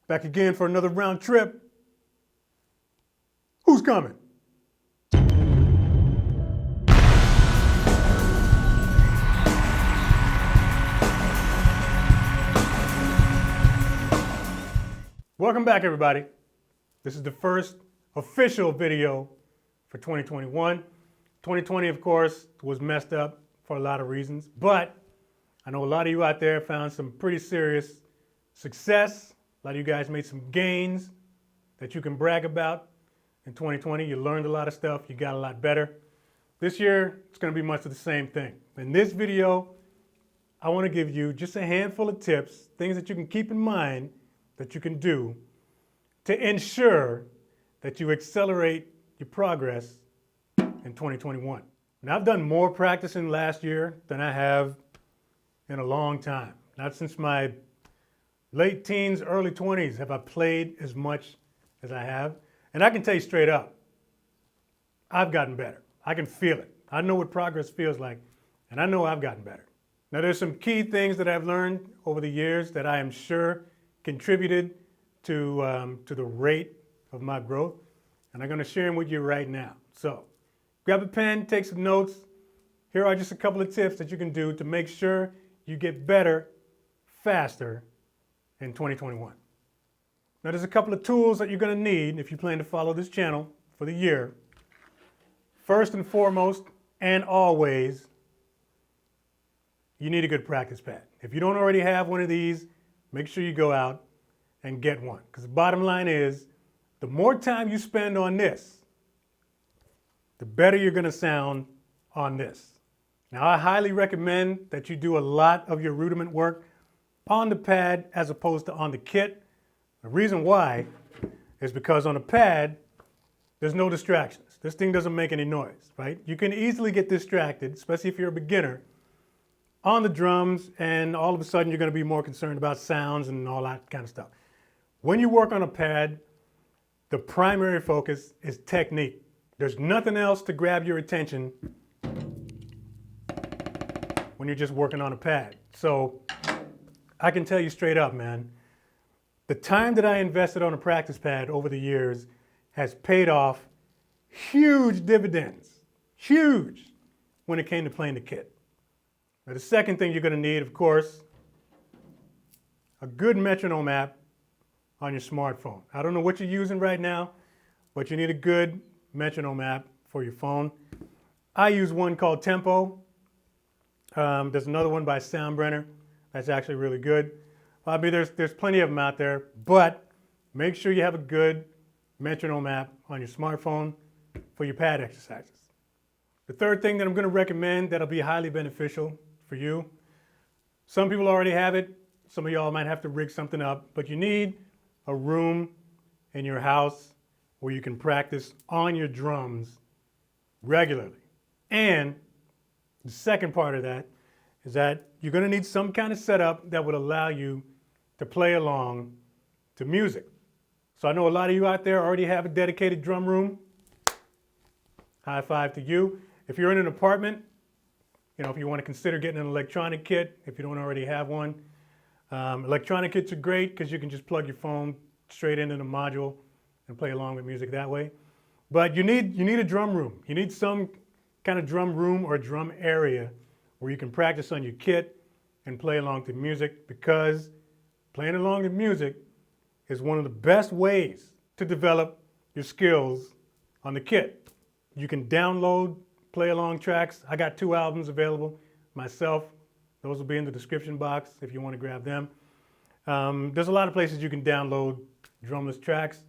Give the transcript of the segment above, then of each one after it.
Back again for another round trip. Who's coming? Welcome back, everybody. This is the first official video for 2021. 2020, of course, was messed up for a lot of reasons, but I know a lot of you out there found some pretty serious success. A lot of you guys made some gains that you can brag about in 2020. You learned a lot of stuff. You got a lot better. This year, it's going to be much of the same thing. In this video, I want to give you just a handful of tips, things that you can keep in mind that you can do to ensure that you accelerate your progress in 2021. Now, I've done more practicing last year than I have in a long time. Not since my late teens, early 20s have I played as much as I have. And I can tell you straight up, I've gotten better. I can feel it. I know what progress feels like, and I know I've gotten better. Now, there's some key things that I've learned over the years that I am sure contributed to the rate of my growth, and I'm going to share them with you right now. So, grab a pen, take some notes. Here are just a couple of tips that you can do to make sure you get better faster in 2021. Now, there's a couple of tools that you're going to need if you plan to follow this channel for the year. First and foremost, and always, you need a good practice pad. If you don't already have one of these, make sure you go out and get one. Because the bottom line is, the more time you spend on this, the better you're going to sound on this. Now, I highly recommend that you do a lot of your rudiment work on the pad as opposed to on the kit. The reason why is because on a pad, there's no distractions. This thing doesn't make any noise, right? You can easily get distracted, especially if you're a beginner, on the drums, and all of a sudden you're going to be more concerned about sounds and all that kind of stuff. When you work on a pad, the primary focus is technique. There's nothing else to grab your attention when you're just working on a pad. So I can tell you straight up, man, the time that I invested on a practice pad over the years has paid off huge dividends, huge, when it came to playing the kit. Now, the second thing you're going to need, of course, a good metronome app on your smartphone. I don't know what you're using right now, but you need a good metronome app for your phone. I use one called Tempo. There's another one by Soundbrenner that's actually really good. I mean, there's plenty of them out there, but make sure you have a good metronome app on your smartphone for your pad exercises. The third thing that I'm going to recommend that'll be highly beneficial for you, some people already have it, some of y'all might have to rig something up, but you need a room in your house where you can practice on your drums regularly. And the second part of that is that you're going to need some kind of setup that would allow you to play along to music. So I know a lot of you out there already have a dedicated drum room. High five to you. If you're in an apartment, if you want to consider getting an electronic kit, if you don't already have one. Electronic kits are great because you can just plug your phone straight into the module and play along with music that way. But you need a drum room. You need some kind of drum room or drum area where you can practice on your kit and play along to music, because playing along to music is one of the best ways to develop your skills on the kit. You can download play along tracks. I got 2 albums available myself. Those will be in the description box if you want to grab them. There's a lot of places you can download drumless tracks,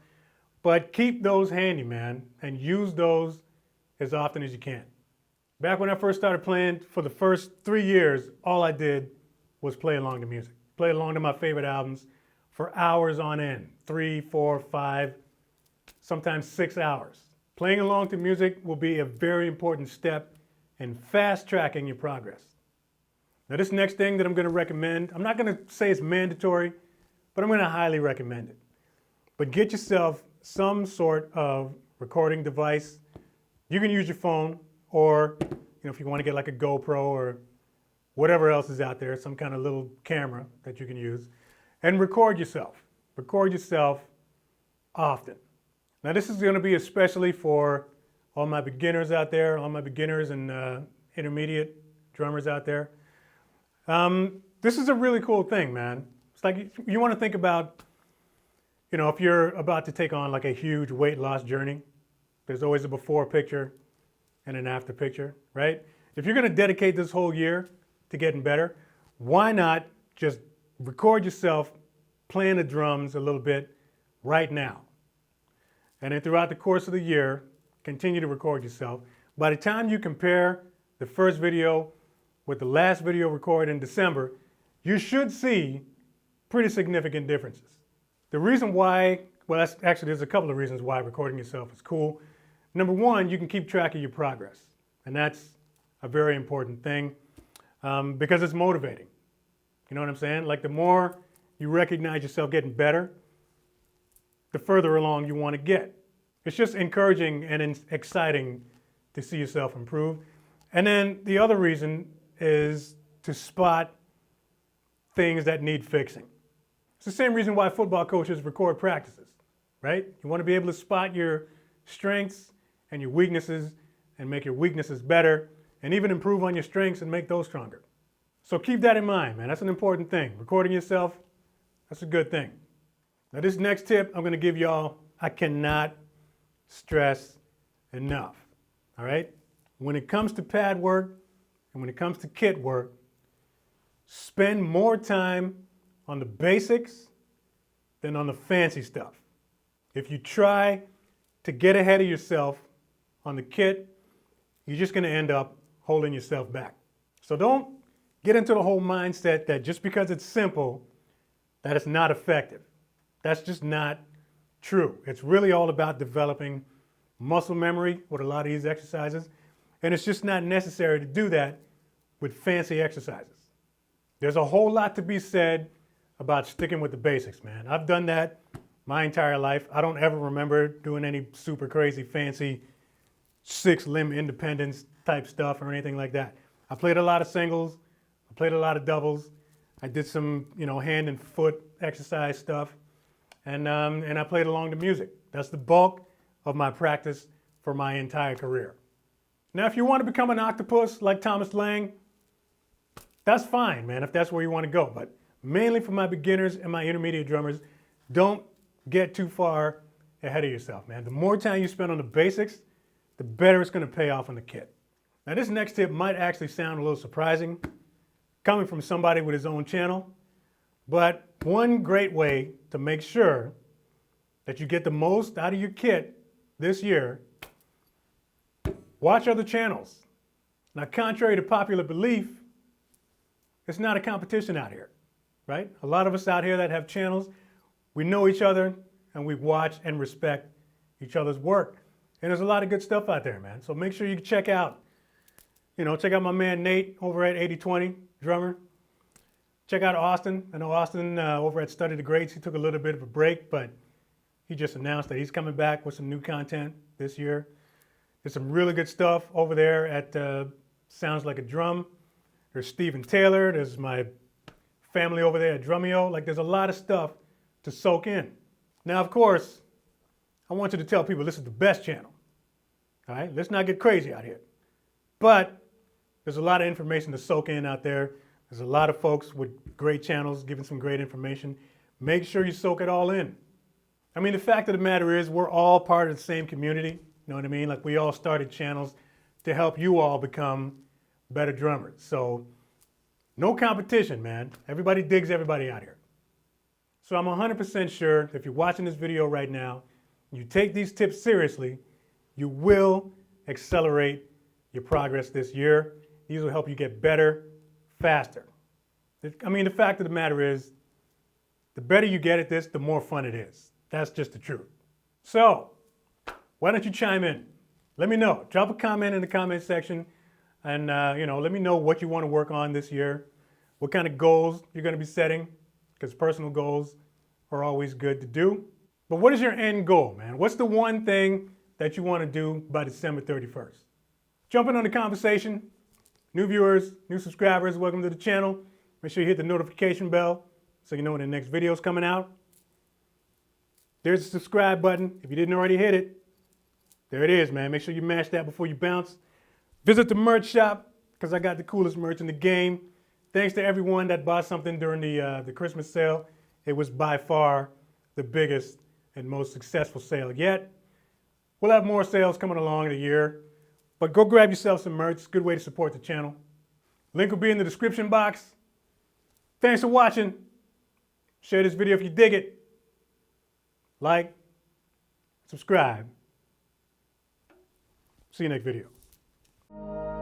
but keep those handy, man, and use those as often as you can. Back when I first started playing, for the first 3 years, all I did was play along to music. Play along to my favorite albums for hours on end, 3, 4, 5, sometimes 6 hours. Playing along to music will be a very important step in fast tracking your progress. Now, this next thing that I'm going to recommend, I'm not going to say it's mandatory, but I'm going to highly recommend it. But get yourself some sort of recording device. You can use your phone, or if you want to get like a GoPro or whatever else is out there, some kind of little camera that you can use, and record yourself. record yourself often. Now this is going to be especially for all my beginners out there, all my beginners and intermediate drummers out there. This is a really cool thing, man. It's like you want to think about, you know, if you're about to take on like a huge weight loss journey, there's always a before picture and an after picture, right? If you're going to dedicate this whole year to getting better, why not just record yourself playing the drums a little bit right now? And then throughout the course of the year, continue to record yourself. By the time you compare the first video with the last video recorded in December, you should see pretty significant differences. The reason why, well, there's a couple of reasons why recording yourself is cool. Number one, you can keep track of your progress. And that's a very important thing because it's motivating. You know what I'm saying? Like the more you recognize yourself getting better, the further along you want to get. It's just encouraging and exciting to see yourself improve. And then the other reason is to spot things that need fixing. It's the same reason why football coaches record practices, right? You want to be able to spot your strengths and your weaknesses and make your weaknesses better and even improve on your strengths and make those stronger. So keep that in mind, man. That's an important thing. Recording yourself, that's a good thing. Now this next tip I'm going to give y'all, I cannot stress enough, all right? When it comes to pad work and when it comes to kit work, spend more time on the basics than on the fancy stuff. If you try to get ahead of yourself on the kit, you're just going to end up holding yourself back. So don't get into the whole mindset that just because it's simple, that it's not effective. That's just not true. It's really all about developing muscle memory with a lot of these exercises, and it's just not necessary to do that with fancy exercises. There's a whole lot to be said about sticking with the basics, man. I've done that my entire life. I don't ever remember doing any super crazy fancy 6-limb independence type stuff or anything like that. I played a lot of singles. I played a lot of doubles. I did some, hand and foot exercise stuff. And I played along to music. That's the bulk of my practice for my entire career. Now, if you want to become an octopus like Thomas Lang, that's fine, man, if that's where you want to go. But mainly for my beginners and my intermediate drummers, don't get too far ahead of yourself, man. The more time you spend on the basics, the better it's going to pay off on the kit. Now, this next tip might actually sound a little surprising, coming from somebody with his own channel, but one great way to make sure that you get the most out of your kit this year, watch other channels. Now, contrary to popular belief, it's not a competition out here, right? A lot of us out here that have channels, we know each other and we watch and respect each other's work. And there's a lot of good stuff out there, man. So make sure you check out my man Nate over at 8020 drummer. Check out Austin. I know Austin over at Study the Greats, he took a little bit of a break, but he just announced that he's coming back with some new content this year. There's some really good stuff over there at Sounds Like a Drum. There's Stephen Taylor. There's my family over there at Drumheads. Like, there's a lot of stuff to soak in. Now, of course, I want you to tell people this is the best channel. All right? Let's not get crazy out here. But there's a lot of information to soak in out there. There's a lot of folks with great channels giving some great information. Make sure you soak it all in. I mean, the fact of the matter is we're all part of the same community. You know what I mean? Like, we all started channels to help you all become better drummers. So no competition, man. Everybody digs everybody out here. So I'm 100% sure if you're watching this video right now, you take these tips seriously, you will accelerate your progress this year. These will help you get better, faster. I mean, the fact of the matter is, the better you get at this, the more fun it is. That's just the truth. So, why don't you chime in? Let me know. Drop a comment in the comment section and, let me know what you want to work on this year, what kind of goals you're going to be setting, because personal goals are always good to do. But what is your end goal, man? What's the one thing that you want to do by December 31st? Jump in on the conversation. New viewers, new subscribers, welcome to the channel. Make sure you hit the notification bell so you know when the next video is coming out. There's the subscribe button. If you didn't already hit it, there it is, man. Make sure you mash that before you bounce. Visit the merch shop, because I got the coolest merch in the game. Thanks to everyone that bought something during the Christmas sale. It was by far the biggest and most successful sale yet. We'll have more sales coming along in the year, but go grab yourself some merch. It's a good way to support the channel. Link will be in the description box. Thanks for watching. Share this video if you dig it. Like, subscribe. See you next video.